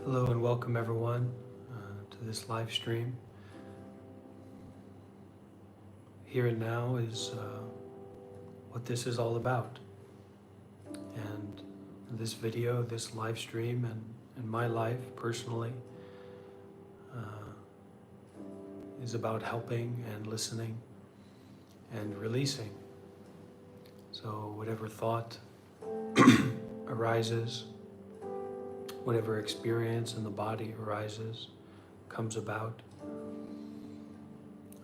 Hello and welcome everyone to this live stream. Here and now is what this is all about. And this video, this live stream, and my life personally is about helping and listening and releasing. So whatever thought arises, whatever experience in the body arises, comes about,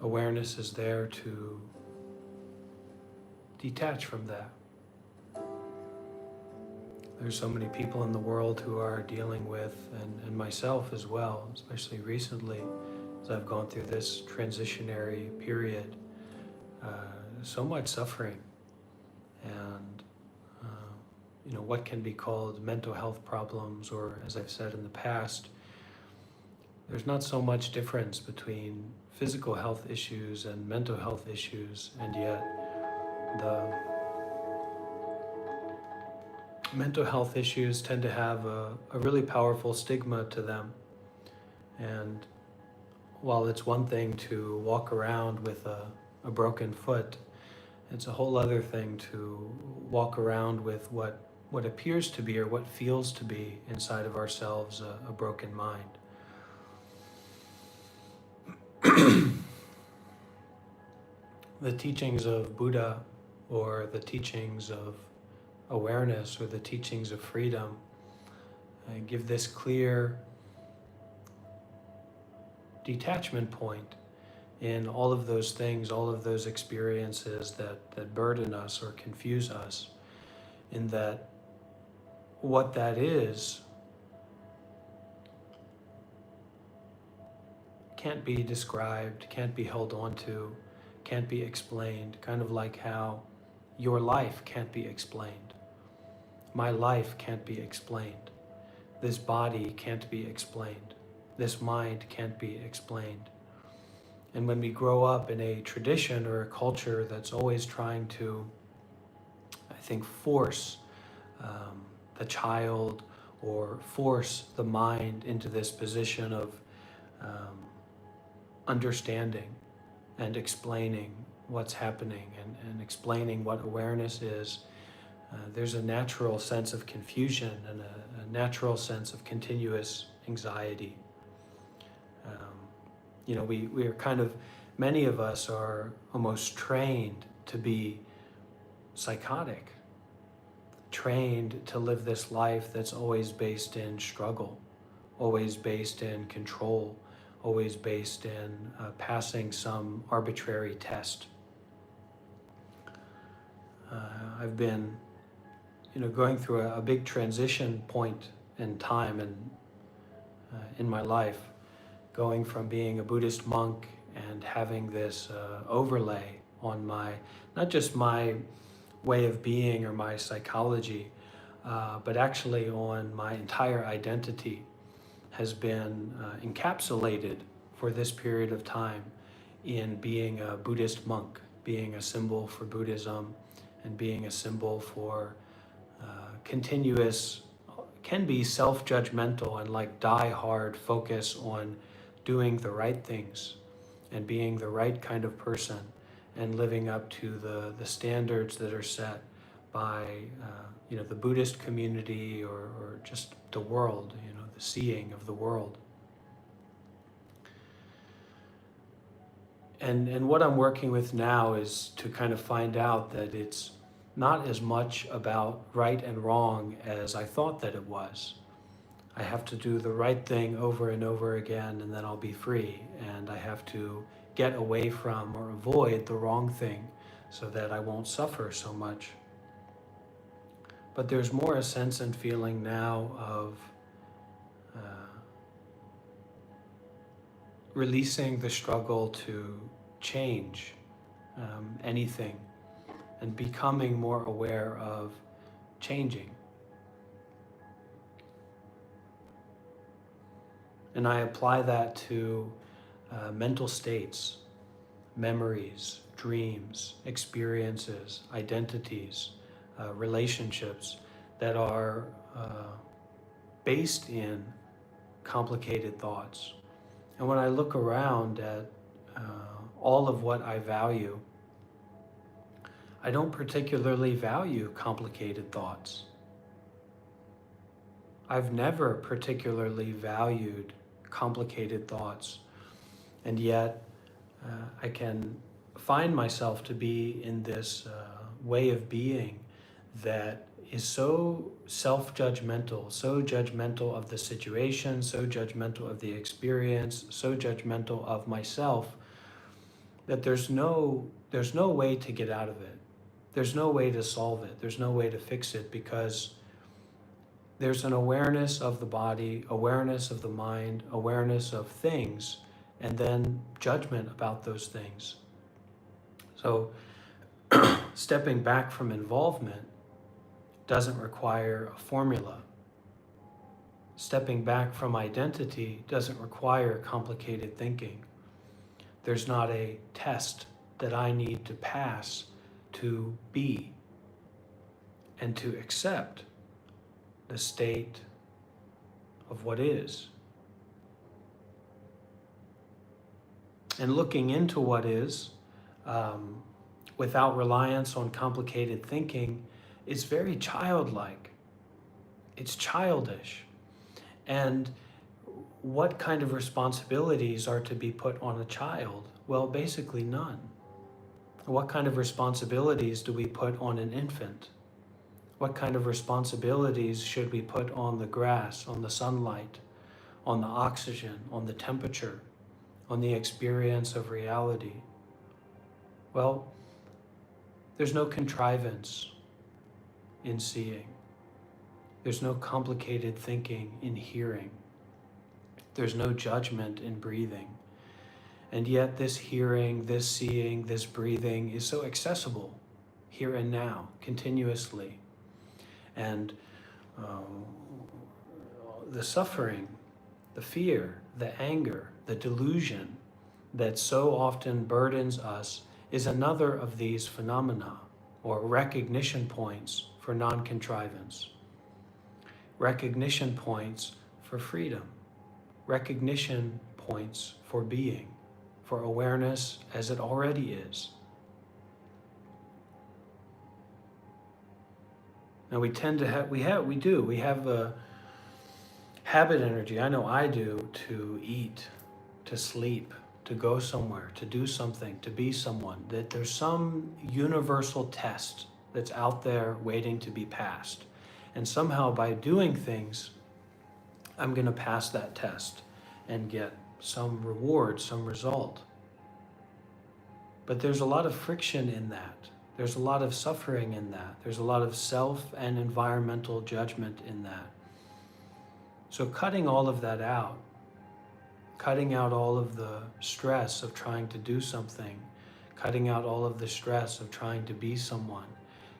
awareness is there to detach from that. There's so many people in the world who are dealing with, and myself as well, especially recently, as I've gone through this transitionary period, so much suffering and what can be called mental health problems, or as I've said in the past, there's not so much difference between physical health issues and mental health issues, and yet the mental health issues tend to have a really powerful stigma to them. And while it's one thing to walk around with a broken foot, it's a whole other thing to walk around with what appears to be or what feels to be inside of ourselves a broken mind. The teachings of Buddha, or the teachings of awareness, or the teachings of freedom give this clear detachment point in all of those things, all of those experiences that burden us or confuse us, in that what that is can't be described, can't be held onto, can't be explained, kind of like how your life can't be explained. My life can't be explained. This body can't be explained. This mind can't be explained. And when we grow up in a tradition or a culture that's always trying to, I think, force the child or force the mind into this position of understanding and explaining what's happening and explaining what awareness is, there's a natural sense of confusion and a natural sense of continuous anxiety. We are kind of, many of us are almost trained to be psychotic, trained to live this life that's always based in struggle, always based in control, always based in passing some arbitrary test. I've been, going through a big transition point in time and in my life, going from being a Buddhist monk and having this overlay on not just my way of being or my psychology, but actually on my entire identity, has been encapsulated for this period of time in being a Buddhist monk, being a symbol for Buddhism, and being a symbol for continuous, can be self-judgmental and like die-hard focus on doing the right things and being the right kind of person and living up to the standards that are set by the Buddhist community or just the world, the seeing of the world. And what I'm working with now is to kind of find out that it's not as much about right and wrong as I thought that it was. I have to do the right thing over and over again and then I'll be free. And I have to get away from or avoid the wrong thing so that I won't suffer so much. But there's more a sense and feeling now of releasing the struggle to change anything and becoming more aware of changing. And I apply that to mental states, memories, dreams, experiences, identities, relationships that are based in complicated thoughts. And when I look around at all of what I value, I don't particularly value complicated thoughts. I've never particularly valued complicated thoughts, and yet I can find myself to be in this way of being that is so self-judgmental, so judgmental of the situation, so judgmental of the experience, so judgmental of myself, that there's no way to get out of it. There's no way to solve it. There's no way to fix it, because there's an awareness of the body, awareness of the mind, awareness of things, and then judgment about those things. So stepping back from involvement doesn't require a formula. Stepping back from identity doesn't require complicated thinking. There's not a test that I need to pass to be and to accept the state of what is. And looking into what is, without reliance on complicated thinking, is very childlike. It's childish. And what kind of responsibilities are to be put on a child? Well, basically none. What kind of responsibilities do we put on an infant? What kind of responsibilities should we put on the grass, on the sunlight, on the oxygen, on the temperature, on the experience of reality? Well, there's no contrivance in seeing. There's no complicated thinking in hearing. There's no judgment in breathing. And yet this hearing, this seeing, this breathing is so accessible here and now, continuously. And the suffering, the fear, the anger, the delusion that so often burdens us is another of these phenomena, or recognition points for non-contrivance. Recognition points for freedom. Recognition points for being, for awareness as it already is. Now we tend to have, we have a habit energy, I know I do, to eat, to sleep, to go somewhere, to do something, to be someone, that there's some universal test that's out there waiting to be passed. And somehow by doing things, I'm going to pass that test and get some reward, some result. But there's a lot of friction in that. There's a lot of suffering in that. There's a lot of self and environmental judgment in that. So cutting all of that out, cutting out all of the stress of trying to do something, cutting out all of the stress of trying to be someone,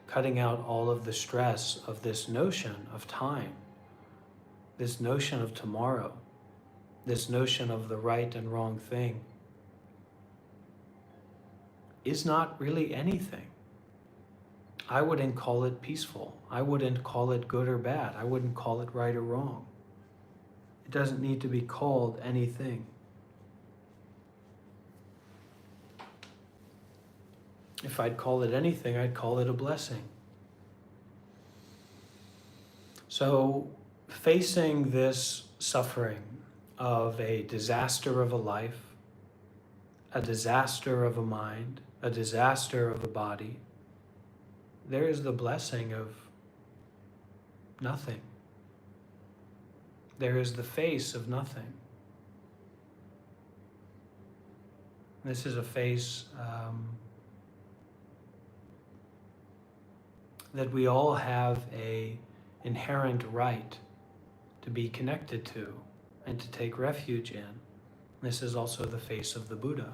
cutting out all of the stress of this notion of time, this notion of tomorrow, this notion of the right and wrong thing, is not really anything. I wouldn't call it peaceful. I wouldn't call it good or bad. I wouldn't call it right or wrong. It doesn't need to be called anything. If I'd call it anything, I'd call it a blessing. So facing this suffering of a disaster of a life, a disaster of a mind, a disaster of a body, there is the blessing of nothing. There is the face of nothing. This is a face that we all have an inherent right to be connected to and to take refuge in. This is also the face of the Buddha.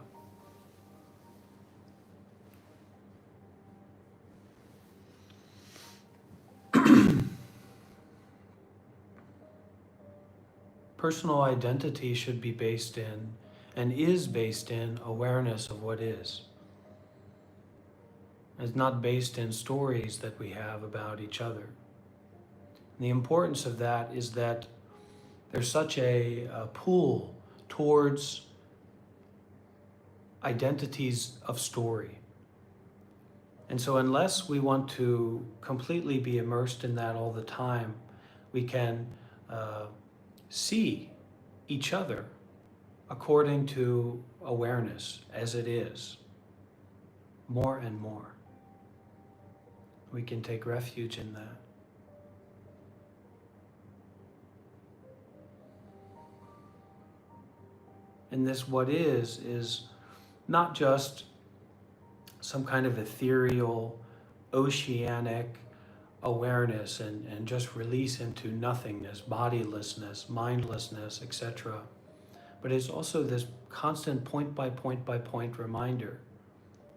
Personal identity should be based in, and is based in, awareness of what is. It's not based in stories that we have about each other. And the importance of that is that There's such a pull towards identities of story. And so unless we want to completely be immersed in that all the time, we can see each other according to awareness as it is, more and more. We can take refuge in that. And this what is not just some kind of ethereal, oceanic awareness and just release into nothingness, bodilessness, mindlessness, etc. But it's also this constant point by point reminder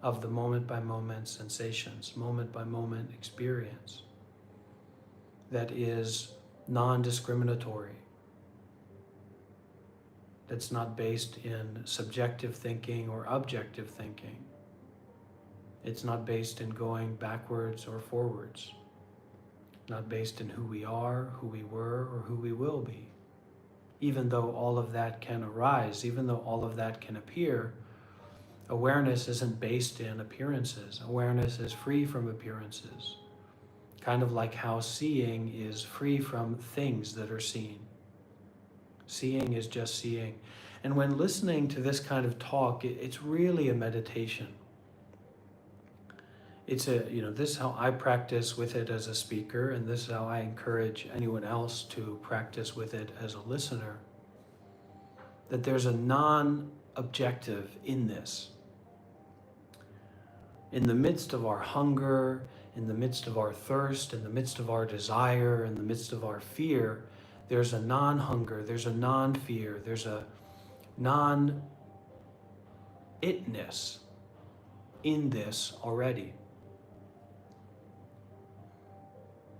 of the moment by moment sensations, moment by moment experience that is non-discriminatory, that's not based in subjective thinking or objective thinking. It's not based in going backwards or forwards, not based in who we are, who we were, or who we will be. Even though all of that can arise, even though all of that can appear, awareness isn't based in appearances. Awareness is free from appearances. Kind of like how seeing is free from things that are seen. Seeing is just seeing. And when listening to this kind of talk, it's really a meditation. It's this is how I practice with it as a speaker, and this is how I encourage anyone else to practice with it as a listener. That there's a non-objective in this. In the midst of our hunger, in the midst of our thirst, in the midst of our desire, in the midst of our fear, there's a non-hunger, there's a non-fear, there's a non-itness in this already.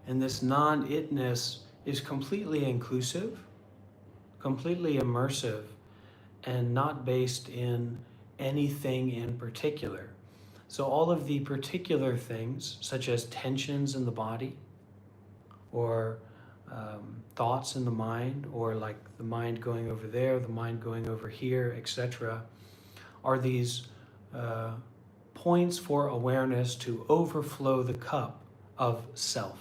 And this non-itness is completely inclusive, completely immersive, and not based in anything in particular. So all of the particular things, such as tensions in the body, or thoughts in the mind, or like the mind going over there, the mind going over here, etc., are these points for awareness to overflow the cup of self,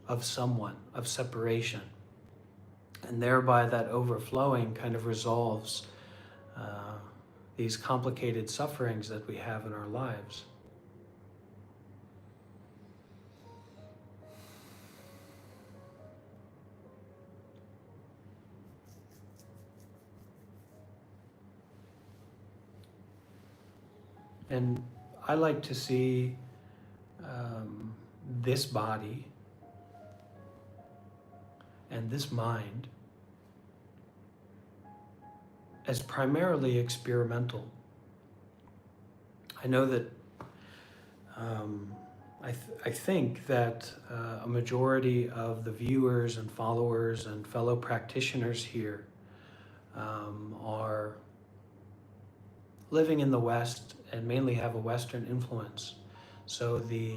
of someone, of separation. And thereby that overflowing kind of resolves these complicated sufferings that we have in our lives. And I like to see this body and this mind as primarily experimental. I know that I think that a majority of the viewers and followers and fellow practitioners here are living in the West and mainly have a Western influence. So the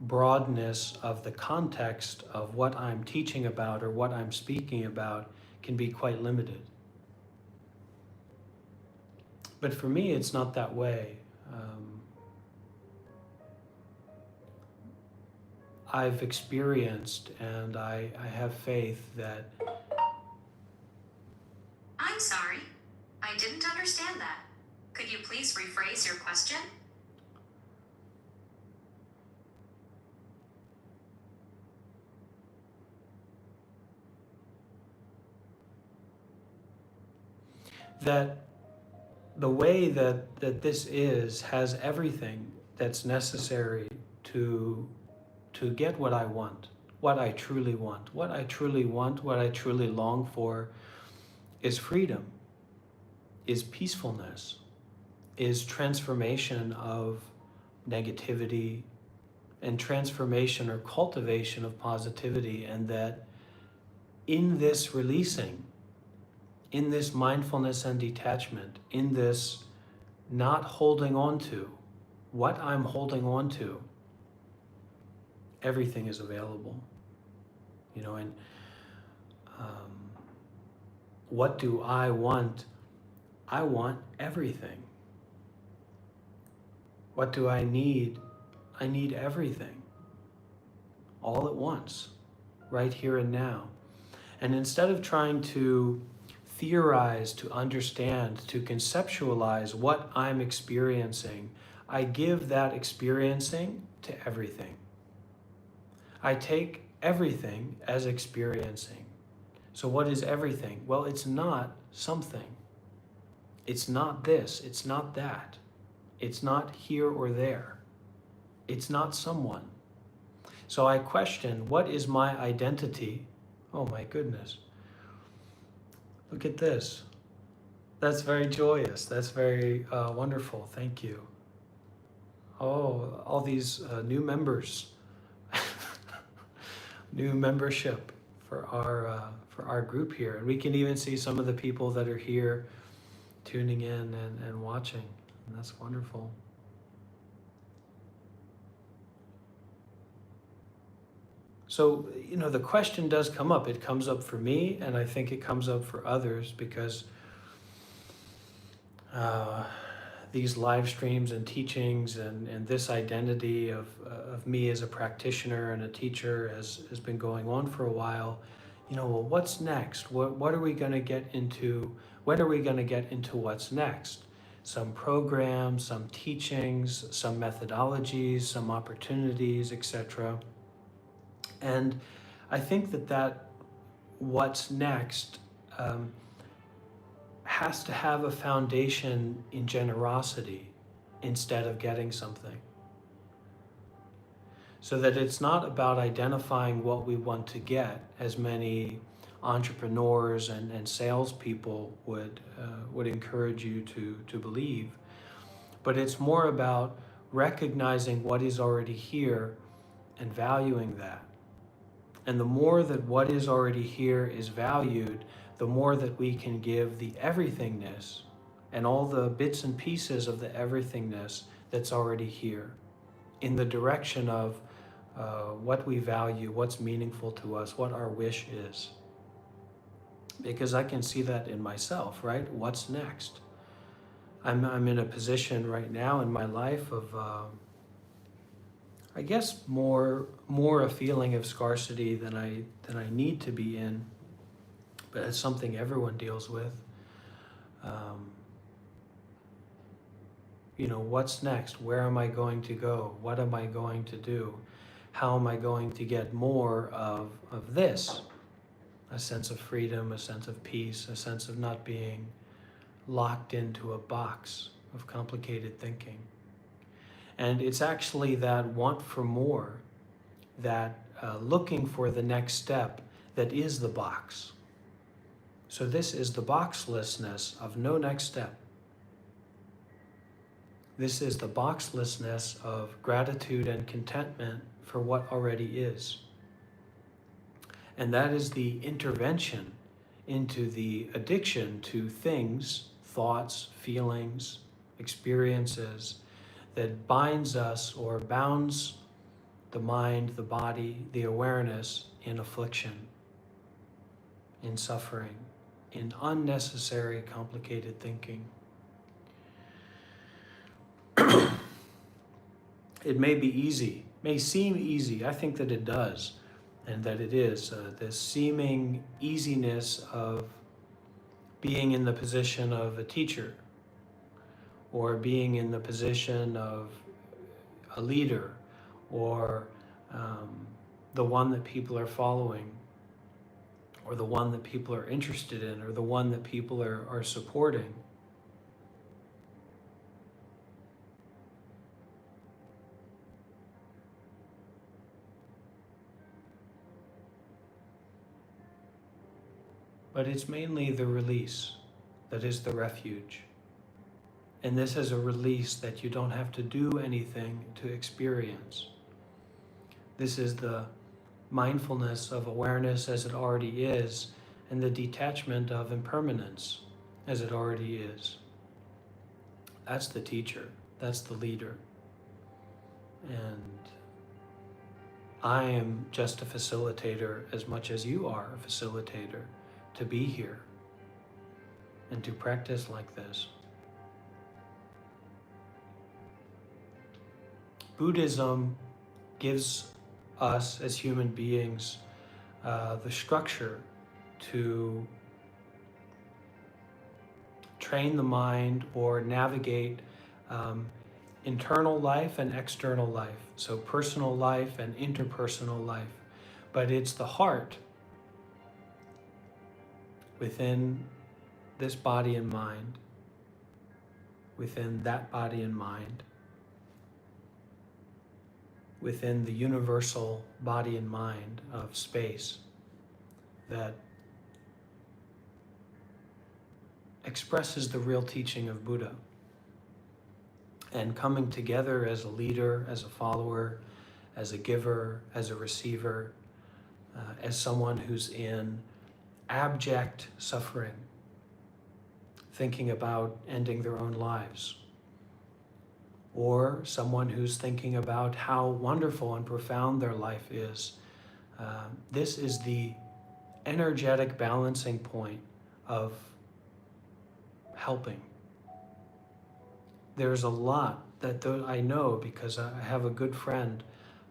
broadness of the context of what I'm teaching about or what I'm speaking about can be quite limited. But for me, it's not that way. I've experienced and I have faith that... I'm sorry, I didn't understand that. Could you please rephrase your question? That the way that this has everything that's necessary to get what I want, what I truly want. What I truly want, what I truly long for is freedom, is peacefulness, is transformation of negativity and transformation or cultivation of positivity. And that in this releasing, in this mindfulness and detachment, in this not holding on to what I'm holding on to, everything is available. And What do I want? I want everything. What do I need? I need everything, all at once, right here and now. And instead of trying to theorize, to understand, to conceptualize what I'm experiencing, I give that experiencing to everything. I take everything as experiencing. So what is everything? Well, it's not something. It's not this. It's not that. It's not here or there. It's not someone. So I question, what is my identity? Oh my goodness. Look at this. That's very joyous. That's very wonderful. Thank you. Oh, all these new members, new membership for our group here. And we can even see some of the people that are here tuning in and watching. And that's wonderful. So, the question does come up. It comes up for me, and I think it comes up for others because these live streams and teachings and this identity of me as a practitioner and a teacher has been going on for a while. Well, what's next? What are we going to get into? When are we going to get into what's next? Some programs, some teachings, some methodologies, some opportunities, etc. And I think that what's next has to have a foundation in generosity instead of getting something. So that it's not about identifying what we want to get, as many entrepreneurs and salespeople would encourage you to believe, but it's more about recognizing what is already here and valuing that. And the more that what is already here is valued, the more that we can give the everythingness and all the bits and pieces of the everythingness that's already here in the direction of what we value, what's meaningful to us, what our wish is. Because I can see that in myself, right? What's next? I'm in a position right now in my life of I guess more a feeling of scarcity than I need to be in, but it's something everyone deals with. What's next? Where am I going to go? What am I going to do? How am I going to get more of this? A sense of freedom, a sense of peace, a sense of not being locked into a box of complicated thinking. And it's actually that want for more, that looking for the next step that is the box. So this is the boxlessness of no next step. This is the boxlessness of gratitude and contentment for what already is. And that is the intervention into the addiction to things, thoughts, feelings, experiences that binds us or bounds the mind, the body, the awareness in affliction, in suffering, in unnecessary complicated thinking. It may be easy, may seem easy. I think that it does, and that it is. This seeming easiness of being in the position of a teacher, or being in the position of a leader, or the one that people are following, or the one that people are interested in, or the one that people are supporting. But it's mainly the release that is the refuge. And this is a release that you don't have to do anything to experience. This is the mindfulness of awareness as it already is, and the detachment of impermanence as it already is. That's the teacher. That's the leader. And I am just a facilitator as much as you are a facilitator to be here and to practice like this. Buddhism gives us as human beings the structure to train the mind or navigate internal life and external life, so personal life and interpersonal life. But it's the heart within this body and mind, within that body and mind, within the universal body and mind of space that expresses the real teaching of Buddha. And coming together as a leader, as a follower, as a giver, as a receiver, as someone who's in abject suffering, thinking about ending their own lives, or someone who's thinking about how wonderful and profound their life is. This is the energetic balancing point of helping. There's a lot that I know because I have a good friend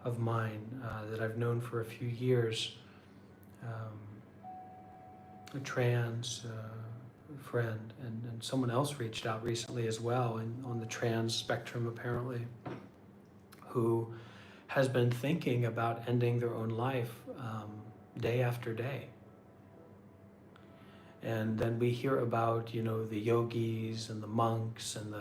of mine that I've known for a few years, a trans friend, and someone else reached out recently as well, and on the trans spectrum apparently, who has been thinking about ending their own life day after day. And then we hear about, the yogis and the monks and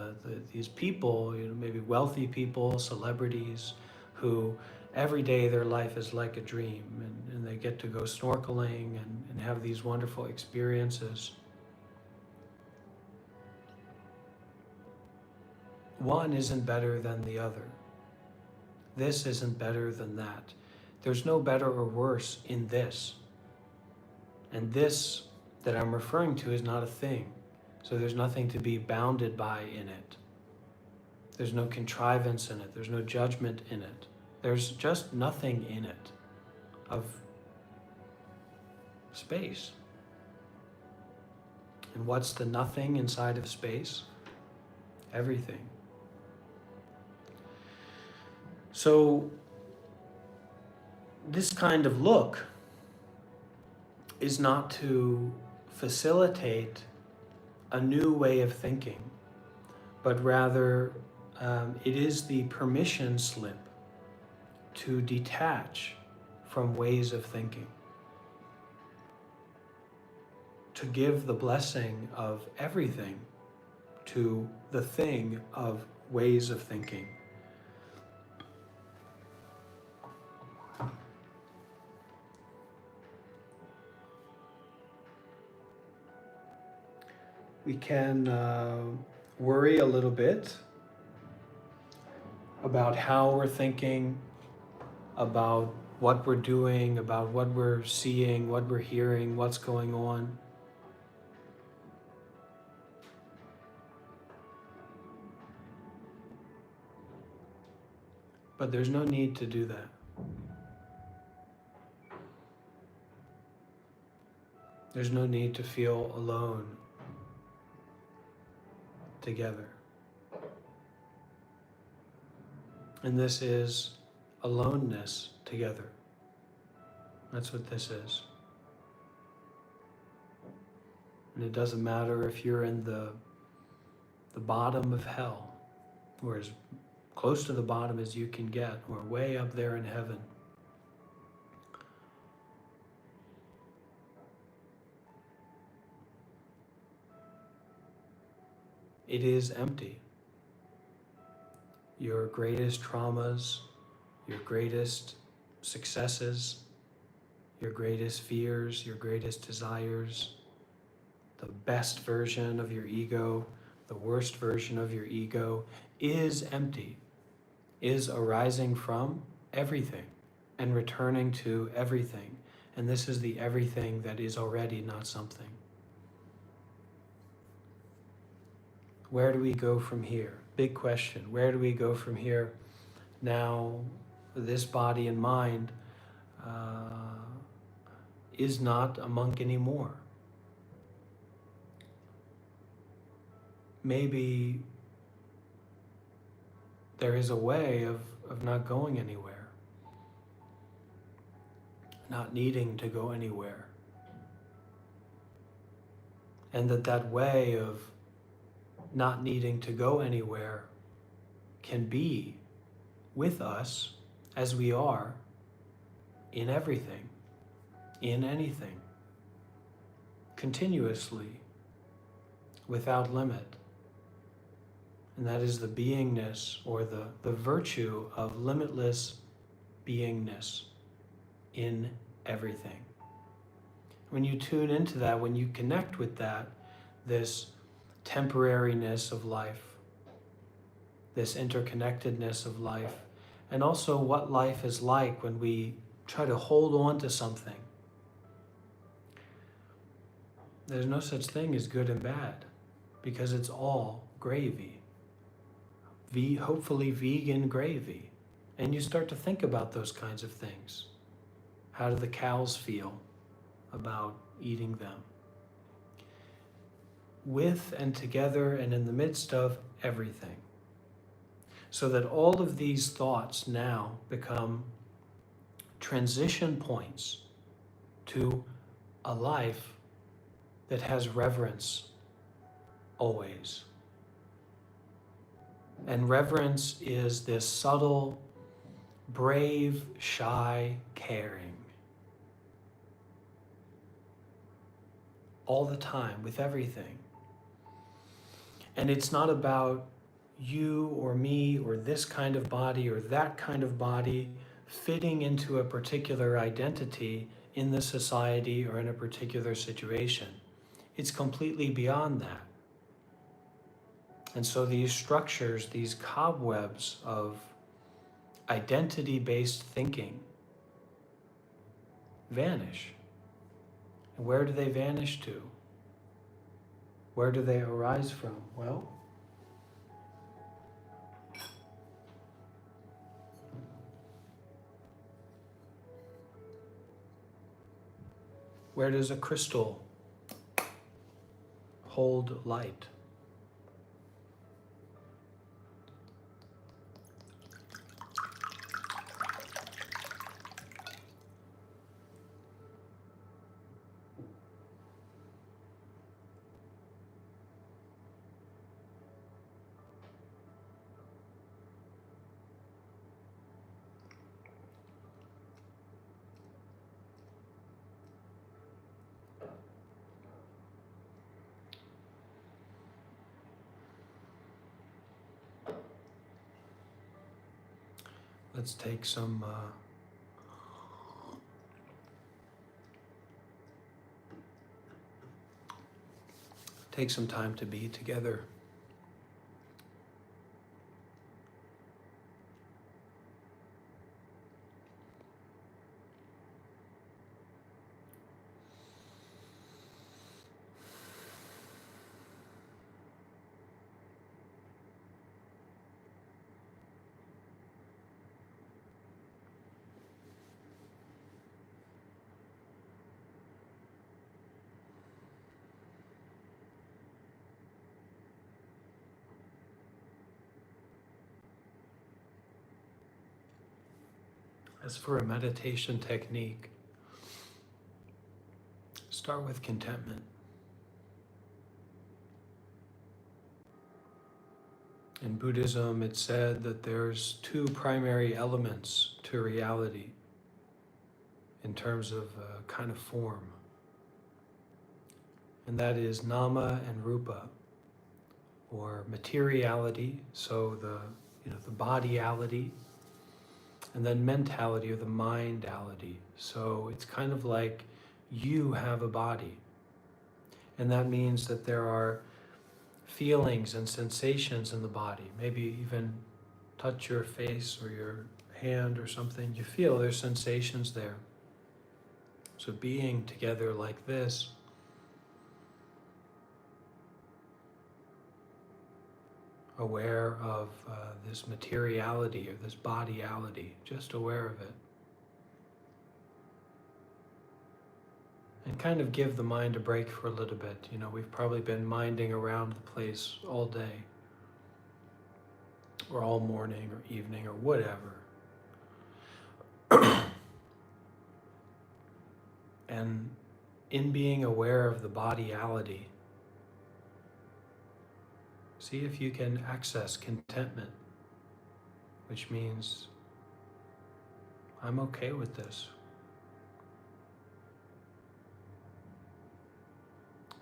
these people, maybe wealthy people, celebrities, who every day their life is like a dream, and they get to go snorkeling and have these wonderful experiences. One isn't better than the other. This isn't better than that. There's no better or worse in this. And this that I'm referring to is not a thing. So there's nothing to be bounded by in it. There's no contrivance in it. There's no judgment in it. There's just nothing in it of space. And what's the nothing inside of space? Everything. So this kind of look is not to facilitate a new way of thinking, but rather it is the permission slip to detach from ways of thinking, to give the blessing of everything to the thing of ways of thinking. We can worry a little bit about how we're thinking, about what we're doing, about what we're seeing, what we're hearing, what's going on. But there's no need to do that. There's no need to feel alone together. And this is aloneness together. That's what this is. And it doesn't matter if you're in the bottom of hell, or as close to the bottom as you can get, or way up there in heaven. It is empty. Your greatest traumas, your greatest successes, your greatest fears, your greatest desires, the best version of your ego, the worst version of your ego, is empty, is arising from everything and returning to everything. And this is the everything that is already not something. Where do we go from here? Big question. Where do we go from here? Now, this body and mind is not a monk anymore. Maybe there is a way of not going anywhere, not needing to go anywhere. And that way of not needing to go anywhere can be with us as we are in everything, in anything, continuously, without limit. And that is the beingness, or the virtue of limitless beingness in everything. When you tune into that, when you connect with that, this temporariness of life, this interconnectedness of life, and also what life is like when we try to hold on to something. There's no such thing as good and bad, because it's all gravy. Hopefully vegan gravy. And you start to think about those kinds of things. How do the cows feel about eating them? With and together and in the midst of everything. So that all of these thoughts now become transition points to a life that has reverence always. And reverence is this subtle, brave, shy caring. All the time, with everything. And it's not about you or me or this kind of body or that kind of body fitting into a particular identity in the society or in a particular situation. It's completely beyond that. And so these structures, these cobwebs of identity-based thinking vanish. And where do they vanish to? Where do they arise from? Well, where does a crystal hold light? Let's take some time to be together. As for a meditation technique, start with contentment. In Buddhism, it's said that there's two primary elements to reality in terms of kind of form. And that is nama and rupa, or materiality, so the bodyality, and then mentality, or the mindality. So it's kind of like you have a body. And that means that there are feelings and sensations in the body. Maybe even touch your face or your hand or something. You feel there's sensations there. So being together like this, aware of this materiality or this bodyality, just aware of it. and kind of give the mind a break for a little bit. You know, we've probably been minding around the place all day, or all morning, or evening, or whatever. And in being aware of the bodyality, see if you can access contentment, which means I'm okay with this.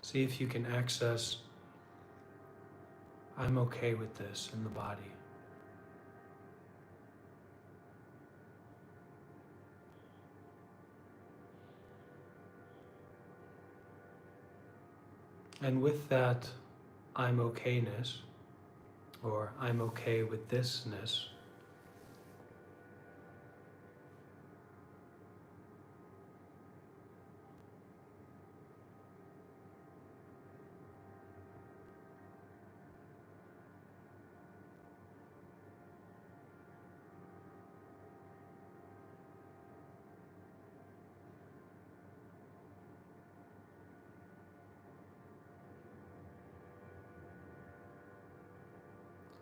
See if you can access I'm okay with this in the body. And with that I'm okayness, or I'm okay with thisness,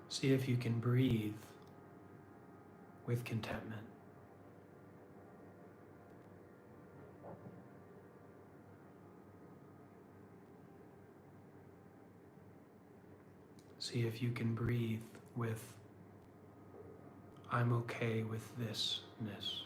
see if you can breathe with contentment. See if you can breathe with I'm okay with thisness.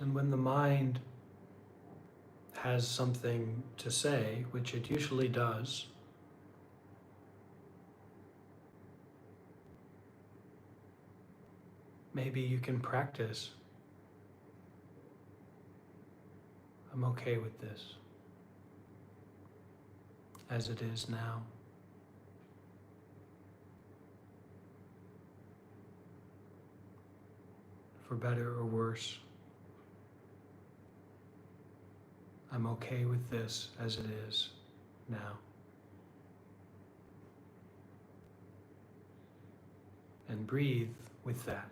And when the mind has something to say, which it usually does, maybe you can practice I'm okay with this as it is now. For better or worse, I'm okay with this as it is now. And breathe with that.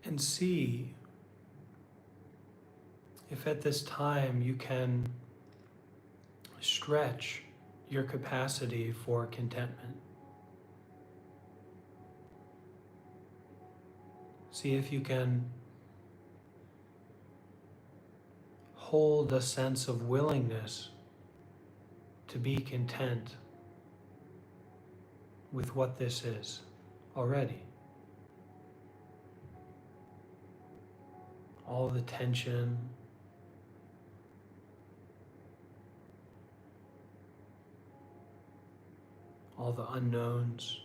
And see if at this time you can stretch your capacity for contentment. See if you can hold a sense of willingness to be content with what this is already. All the tension, all the unknowns.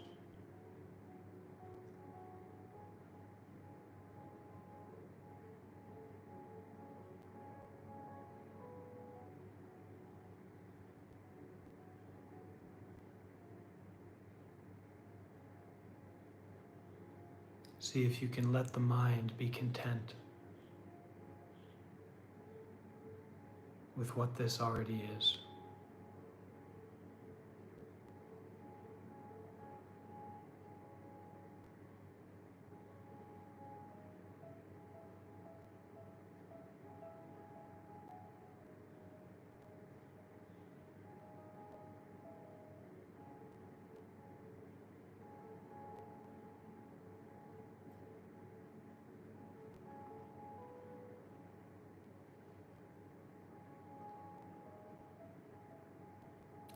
See if you can let the mind be content with what this already is.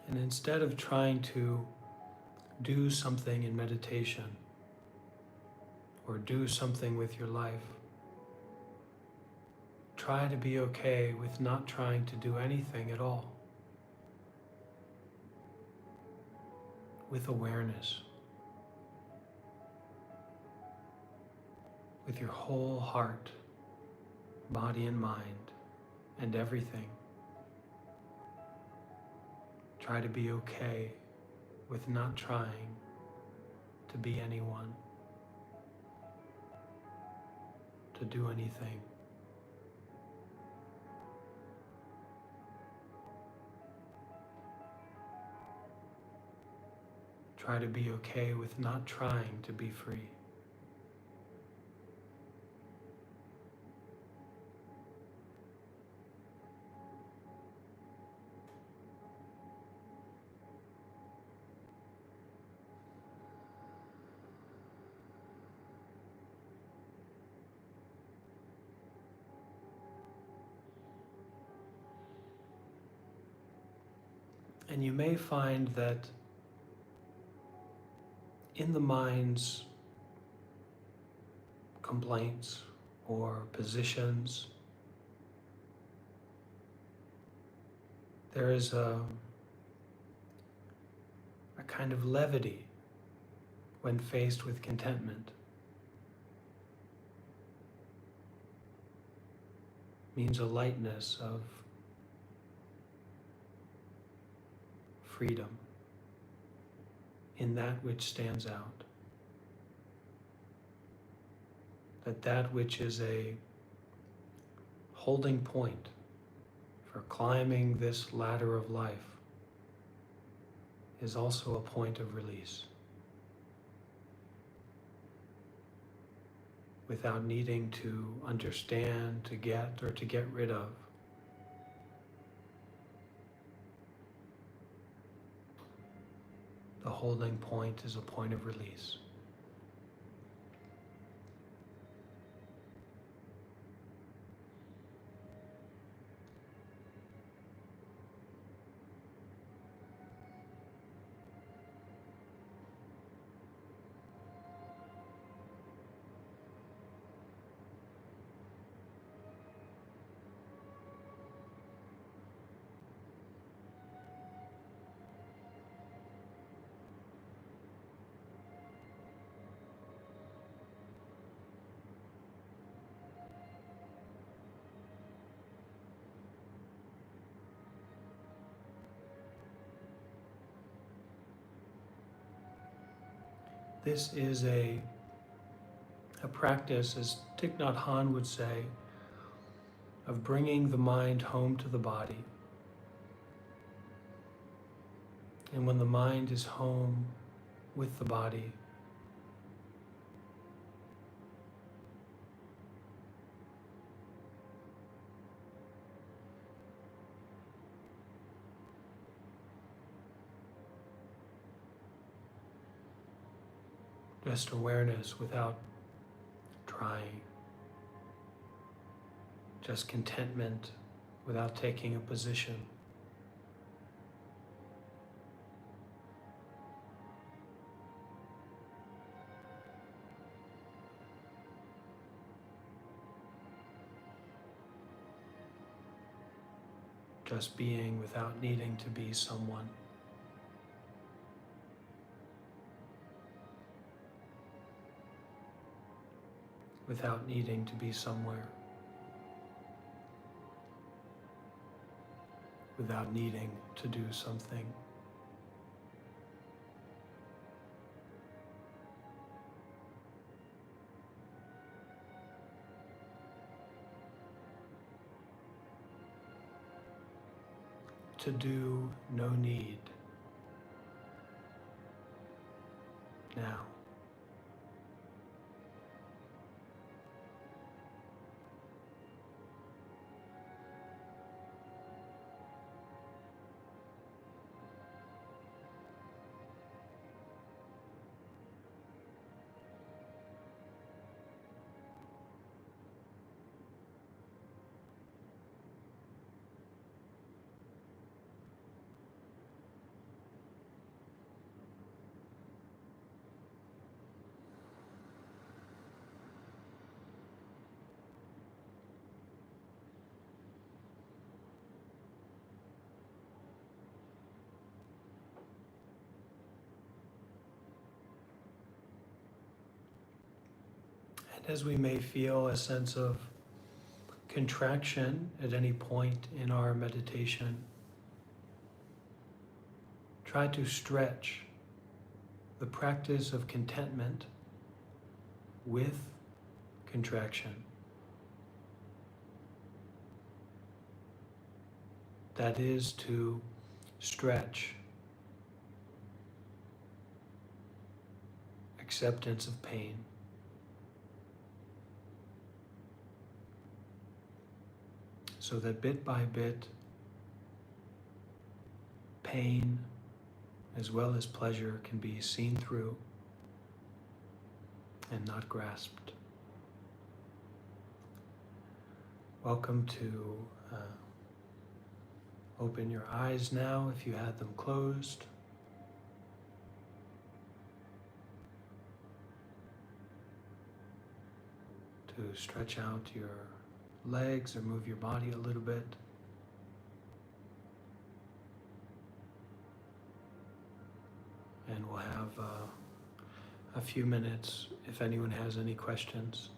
And instead of trying to do something in meditation or do something with your life, try to be okay with not trying to do anything at all, with awareness, with your whole heart, body and mind, and everything. Try to be okay with not trying to be anyone, to do anything. Try to be okay with not trying to be free. And you may find that in the mind's complaints or positions, there is a kind of levity when faced with contentment. Means a lightness of freedom in that which stands out. That which is a holding point for climbing this ladder of life is also a point of release, without needing to understand, to get, or to get rid of. The holding point is a point of release. This is a practice, as Thich Nhat Hanh would say, of bringing the mind home to the body. And when the mind is home with the body, just awareness without trying, just contentment without taking a position. Just being without needing to be someone. Without needing to be somewhere. Without needing to do something. To do no need. Now. as we may feel a sense of contraction at any point in our meditation, try to stretch the practice of contentment with contraction. That is to stretch acceptance of pain. So that bit by bit, pain as well as pleasure can be seen through and not grasped. Welcome to open your eyes now if you had them closed. To stretch out your legs or move your body a little bit. And we'll have a few minutes if anyone has any questions.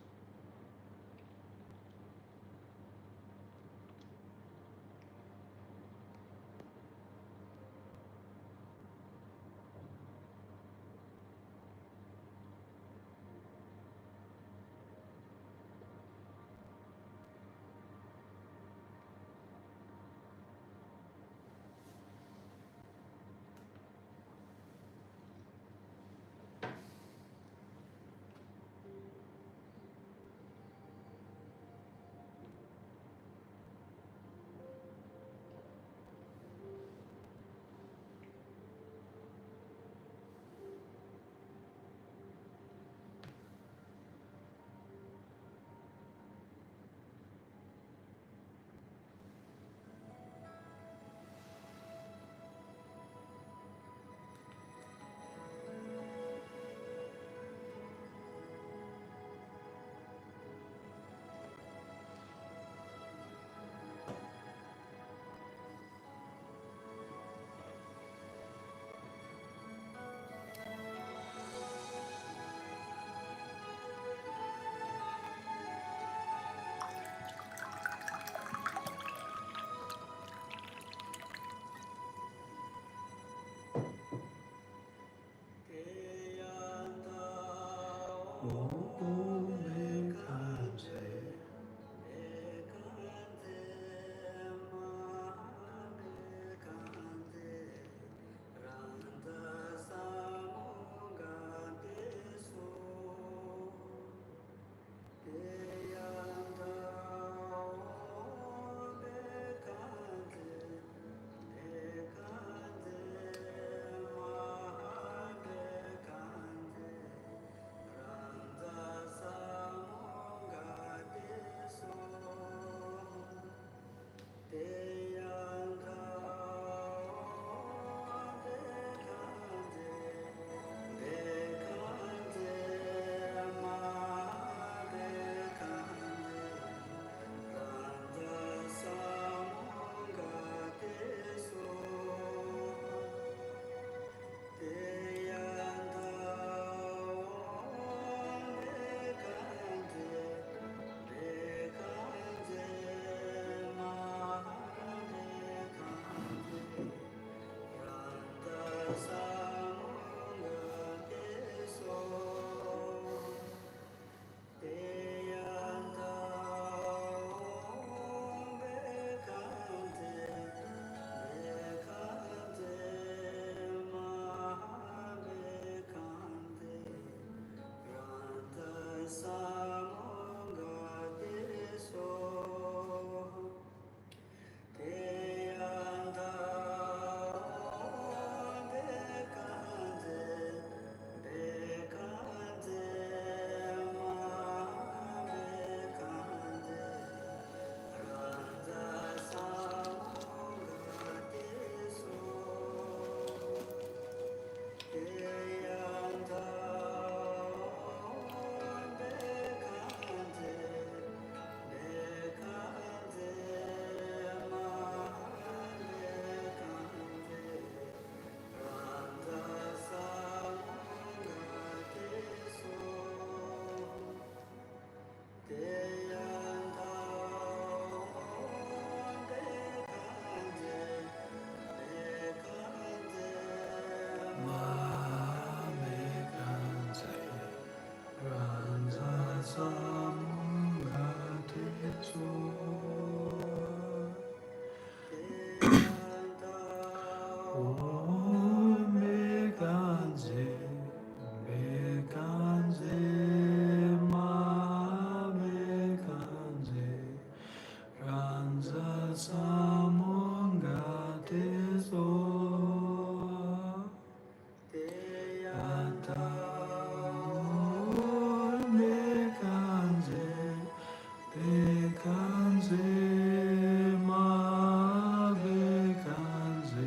ma bekanze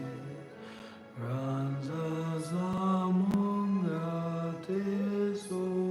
ranza zamonga te soha.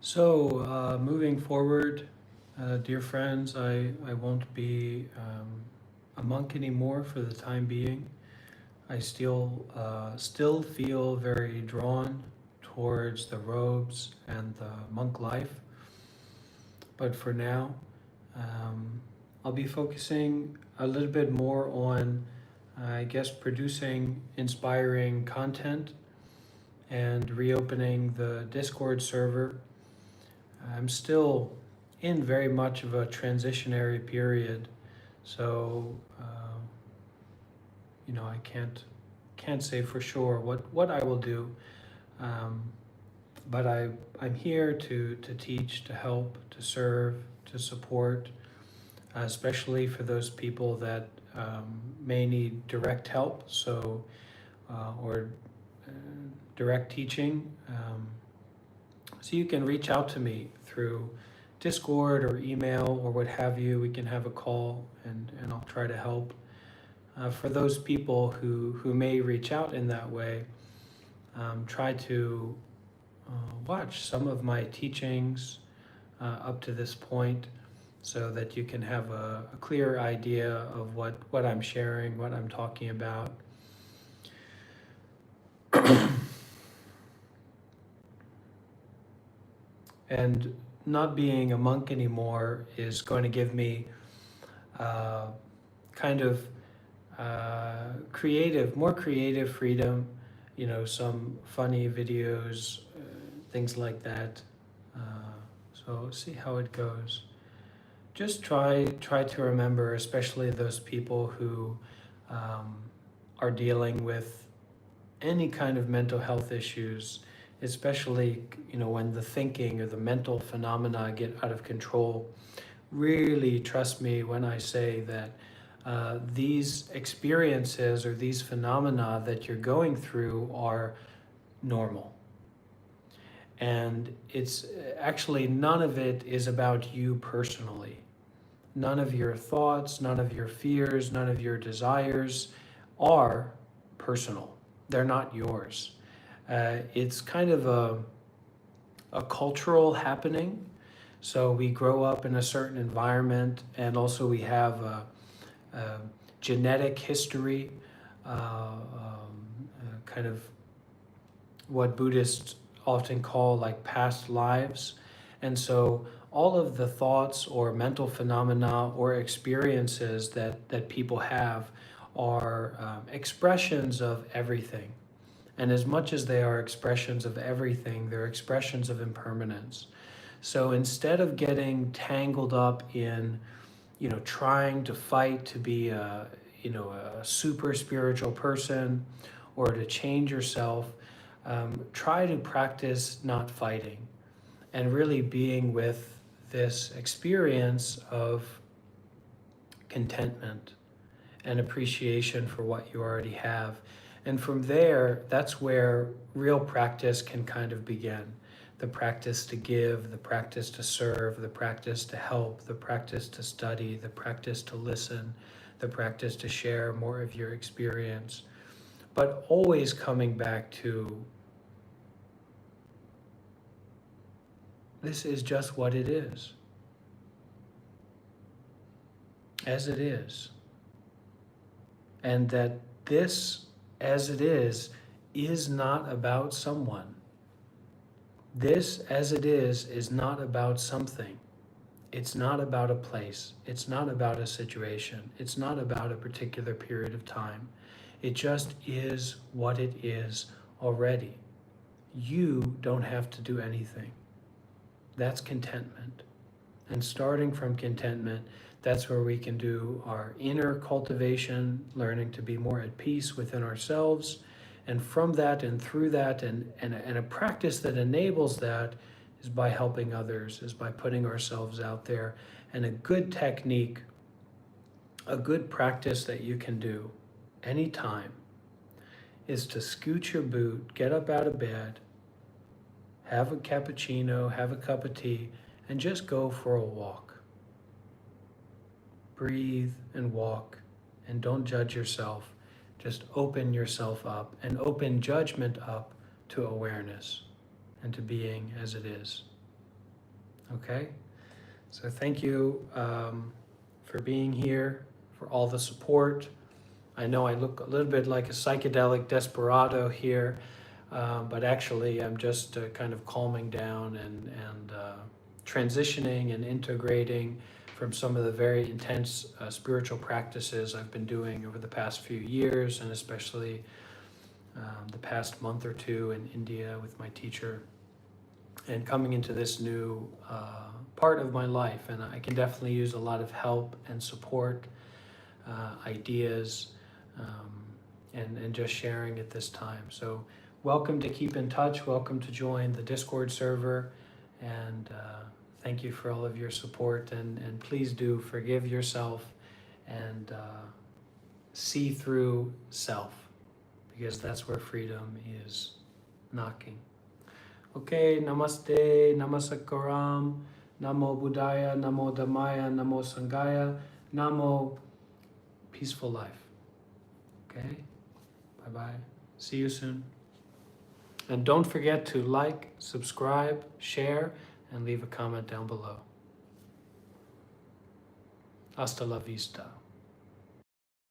So, moving forward, dear friends, I won't be a monk anymore for the time being. I still feel very drawn towards the robes and the monk life. But for now, um, I'll be focusing a little bit more on, I guess, producing inspiring content and reopening the Discord server. I'm still in very much of a transitionary period, so I can't say for sure what I will do. Um, but I'm here to teach, to help, to serve, to support, especially for those people that may need direct help, or direct teaching. So you can reach out to me through Discord or email or what have you. We can have a call, and I'll try to help. For those people who may reach out in that way, try to watch some of my teachings up to this point so that you can have a clear idea of what I'm sharing, what I'm talking about. And not being a monk anymore is going to give me kind of more creative freedom, some funny videos, things like that. So see how it goes. Just try to remember, especially those people who are dealing with any kind of mental health issues, especially when the thinking or the mental phenomena get out of control. Really trust me when I say that these experiences or these phenomena that you're going through are normal. And it's actually, none of it is about you personally. None of your thoughts, none of your fears, none of your desires are personal. They're not yours. It's kind of a cultural happening. So we grow up in a certain environment, and also we have a genetic history, kind of what Buddhists often call like past lives. And so all of the thoughts or mental phenomena or experiences that people have are expressions of everything. And as much as they are expressions of everything, they're expressions of impermanence. So instead of getting tangled up in, trying to fight to be a super spiritual person or to change yourself, try to practice not fighting and really being with this experience of contentment and appreciation for what you already have. And from there, that's where real practice can kind of begin. The practice to give, the practice to serve, the practice to help, the practice to study, the practice to listen, the practice to share more of your experience. But always coming back to, this is just what it is, as it is. And that this, as it is not about someone. This, as it is not about something. It's not about a place. It's not about a situation. It's not about a particular period of time. It just is what it is already. You don't have to do anything. That's contentment. And starting from contentment, that's where we can do our inner cultivation, learning to be more at peace within ourselves. And from that and through that, and a practice that enables that is by helping others, is by putting ourselves out there. And a good technique, a good practice that you can do anytime is to scoot your boot, get up out of bed, have a cappuccino, have a cup of tea, and just go for a walk. Breathe and walk, and don't judge yourself. Just open yourself up and open judgment up to awareness and to being as it is. Okay? So thank you for being here, for all the support. I know I look a little bit like a psychedelic desperado here, but actually I'm just kind of calming down and transitioning and integrating from some of the very intense spiritual practices I've been doing over the past few years, and especially the past month or two in India with my teacher, and coming into this new part of my life. And I can definitely use a lot of help and support, ideas, and just sharing at this time. So welcome to keep in touch. Welcome to join the Discord server. And thank you for all of your support. And please do forgive yourself and see through self, because that's where freedom is knocking. Okay, namaste, namasakaram, namo buddhaya, namo dhammaya, namo sanghaya, namo peaceful life. Okay, bye-bye. See you soon. And don't forget to like, subscribe, share, and leave a comment down below. Hasta la vista.